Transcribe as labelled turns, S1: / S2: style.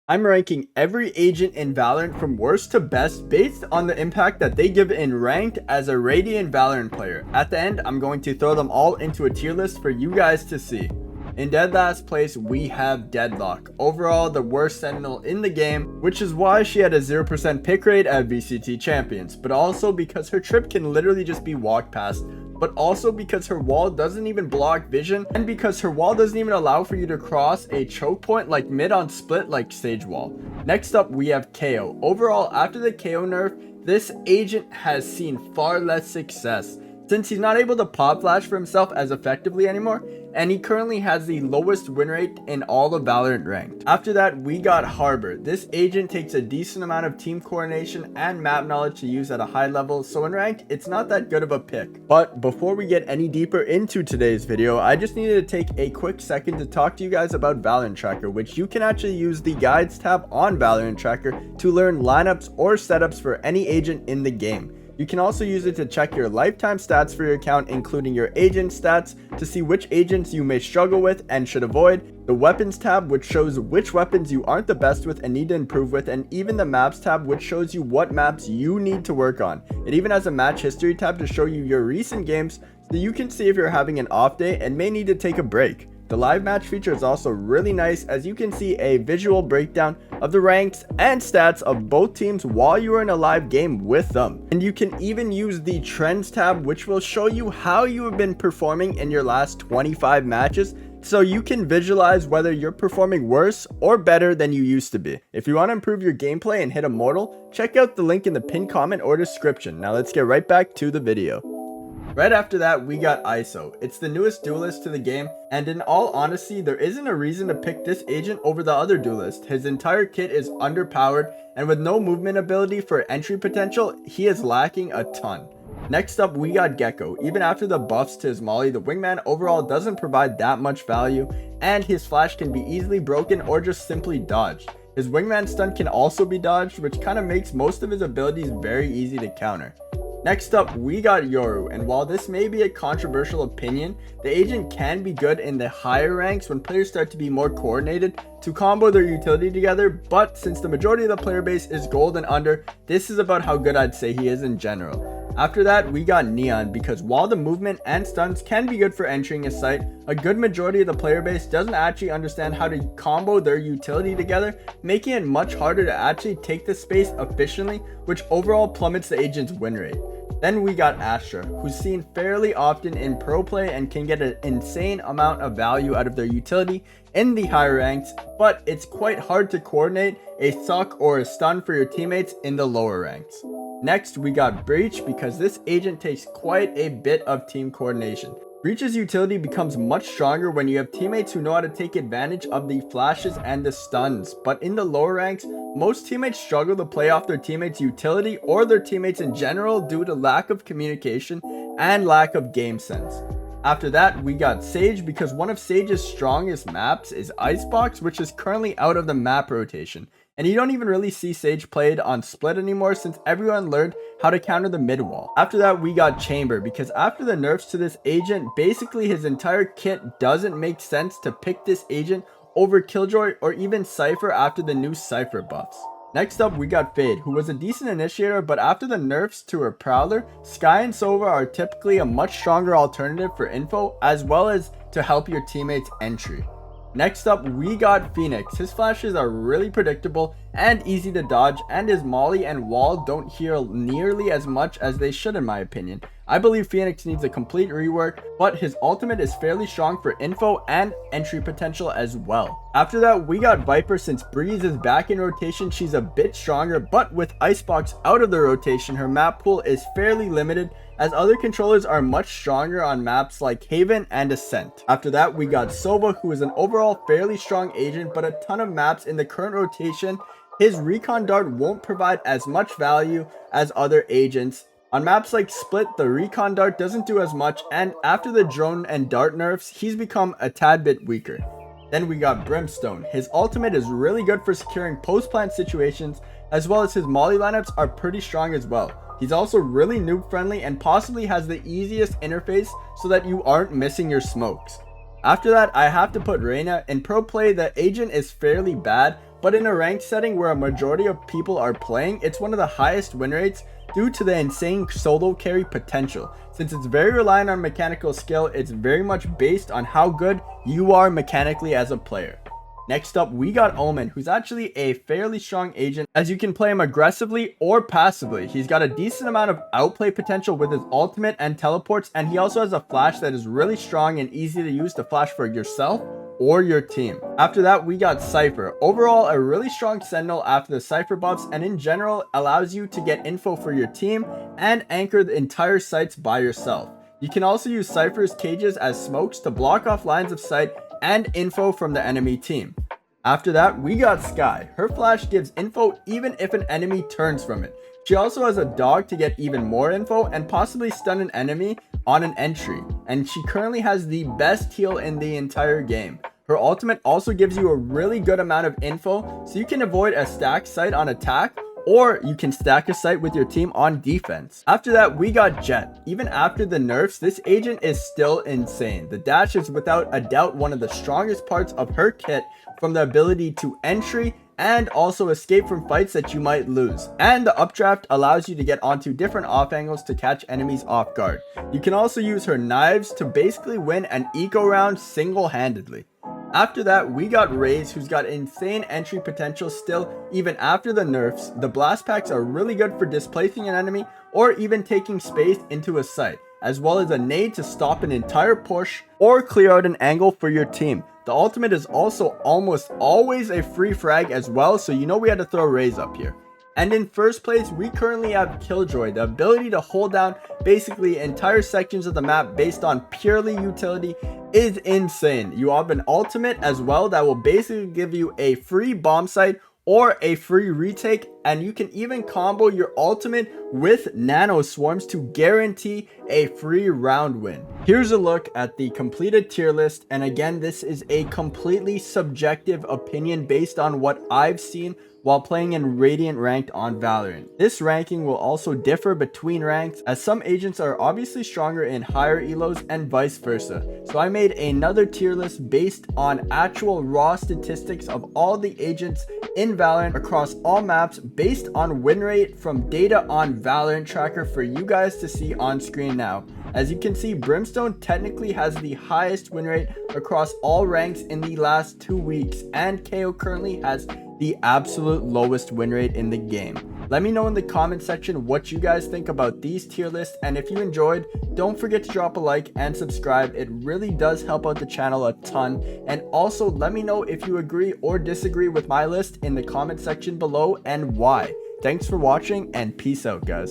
S1: I'm ranking every agent in Valorant from worst to best based on the impact that they give in ranked as a Radiant Valorant player. At the end, I'm going to throw them all into a tier list for you guys to see. In dead last place, we have Deadlock. Overall, the worst Sentinel in the game, which is why she had a 0% pick rate at VCT Champions, but also because her trip can literally just be walked past, but also because her wall doesn't even block vision, and because her wall doesn't even allow for you to cross a choke point like mid on split like Sage wall. Next up, we have KO. Overall, after the KO nerf, this agent has seen far less success, since he's not able to pop flash for himself as effectively anymore, and he currently has the lowest win rate in all of Valorant ranked. After that, we got Harbor. This agent takes a decent amount of team coordination and map knowledge to use at a high level, so in ranked, it's not that good of a pick. But before we get any deeper into today's video, I just needed to take a quick second to talk to you guys about Valorant Tracker, which you can actually use the guides tab on Valorant Tracker to learn lineups or setups for any agent in the game. You can also use it to check your lifetime stats for your account, including your agent stats, to see which agents you may struggle with and should avoid, the weapons tab, which shows which weapons you aren't the best with and need to improve with, and even the maps tab, which shows you what maps you need to work on. It even has a match history tab to show you your recent games, so you can see if you're having an off day and may need to take a break. The live match feature is also really nice, as you can see a visual breakdown of the ranks and stats of both teams while you are in a live game with them. And you can even use the trends tab, which will show you how you have been performing in your last 25 matches, so you can visualize whether you're performing worse or better than you used to be. If you want to improve your gameplay and hit Immortal, check out the link in the pinned comment or description. Now let's get right back to the video. Right after that, we got ISO. It's the newest duelist to the game, and in all honesty, there isn't a reason to pick this agent over the other duelist. His entire kit is underpowered, and with no movement ability for entry potential, he is lacking a ton. Next up, we got Gecko. Even after the buffs to his molly, the wingman overall doesn't provide that much value, and his flash can be easily broken or just simply dodged. His wingman stun can also be dodged, which kind of makes most of his abilities very easy to counter. Next up, we got Yoru, and while this may be a controversial opinion, the agent can be good in the higher ranks when players start to be more coordinated to combo their utility together, but since the majority of the player base is gold and under, this is about how good I'd say he is in general. After that, we got Neon, because while the movement and stuns can be good for entering a site, a good majority of the player base doesn't actually understand how to combo their utility together, making it much harder to actually take the space efficiently, which overall plummets the agent's win rate. Then we got Astra, who's seen fairly often in pro play and can get an insane amount of value out of their utility in the higher ranks, but it's quite hard to coordinate a suck or a stun for your teammates in the lower ranks. Next, we got Breach, because this agent takes quite a bit of team coordination. Breach's utility becomes much stronger when you have teammates who know how to take advantage of the flashes and the stuns, but in the lower ranks, most teammates struggle to play off their teammates' utility or their teammates in general due to lack of communication and lack of game sense. After that, we got Sage, because one of Sage's strongest maps is Icebox, which is currently out of the map rotation. And you don't even really see Sage played on split anymore, since everyone learned how to counter the mid wall. After that, we got Chamber, because after the nerfs to this agent, basically his entire kit doesn't make sense to pick this agent over Killjoy or even Cypher after the new Cypher buffs. Next up, we got Fade, who was a decent initiator, but after the nerfs to her Prowler, Skye and Sova are typically a much stronger alternative for info, as well as to help your teammates' entry. Next up, we got Phoenix. His flashes are really predictable and easy to dodge, and his molly and wall don't heal nearly as much as they should in my opinion. I believe Phoenix needs a complete rework, but his ultimate is fairly strong for info and entry potential as well. After that, we got Viper. Since Breeze is back in rotation, she's a bit stronger, but with Icebox out of the rotation, her map pool is fairly limited, as other controllers are much stronger on maps like Haven and Ascent. After that, we got Sova, who is an overall fairly strong agent, but a ton of maps in the current rotation, his recon dart won't provide as much value as other agents. On maps like Split, the recon dart doesn't do as much, and after the drone and dart nerfs, he's become a tad bit weaker. Then we got Brimstone. His ultimate is really good for securing post-plant situations, as well as his molly lineups are pretty strong as well. He's also really noob friendly and possibly has the easiest interface so that you aren't missing your smokes. After that, I have to put Reyna. In pro play, the agent is fairly bad, but in a ranked setting where a majority of people are playing, it's one of the highest win rates due to the insane solo carry potential. Since it's very reliant on mechanical skill, it's very much based on how good you are mechanically as a player. Next up, we got Omen, who's actually a fairly strong agent, as you can play him aggressively or passively. He's got a decent amount of outplay potential with his ultimate and teleports, and he also has a flash that is really strong and easy to use to flash for yourself or your team. After that, we got Cypher. Overall, a really strong sentinel after the Cypher buffs, and in general, allows you to get info for your team and anchor the entire sites by yourself. You can also use Cypher's cages as smokes to block off lines of sight and info from the enemy team. After that, we got Skye. Her flash gives info even if an enemy turns from it. She also has a dog to get even more info and possibly stun an enemy on an entry, and she currently has the best heal in the entire game. Her ultimate also gives you a really good amount of info, so you can avoid a stacked site on attack, or you can stack a site with your team on defense. After that, we got Jett. Even after the nerfs, this agent is still insane. The dash is without a doubt one of the strongest parts of her kit, from the ability to entry and also escape from fights that you might lose. And the updraft allows you to get onto different off angles to catch enemies off guard. You can also use her knives to basically win an eco round single-handedly. After that, we got Raze, who's got insane entry potential still even after the nerfs. The blast packs are really good for displacing an enemy or even taking space into a site, as well as a nade to stop an entire push or clear out an angle for your team. The ultimate is also almost always a free frag as well, so you know we had to throw Raze up here. And in first place, we currently have Killjoy. The ability to hold down basically entire sections of the map based on purely utility is insane. You have an ultimate as well that will basically give you a free bomb site or a free retake, and you can even combo your ultimate with nano swarms to guarantee a free round win. Here's a look at the completed tier list, and again, this is a completely subjective opinion based on what I've seen while playing in Radiant Ranked on Valorant. This ranking will also differ between ranks, as some agents are obviously stronger in higher elos and vice versa. So I made another tier list based on actual raw statistics of all the agents in Valorant across all maps based on win rate from data on Valorant Tracker for you guys to see on screen now. As you can see, Brimstone technically has the highest win rate across all ranks in the last 2 weeks, and KO currently has the absolute lowest win rate in the game. Let me know in the comment section what you guys think about these tier lists, and if you enjoyed, don't forget to drop a like and subscribe. It really does help out the channel a ton. And also let me know if you agree or disagree with my list in the comment section below and why. Thanks for watching, and peace out, guys.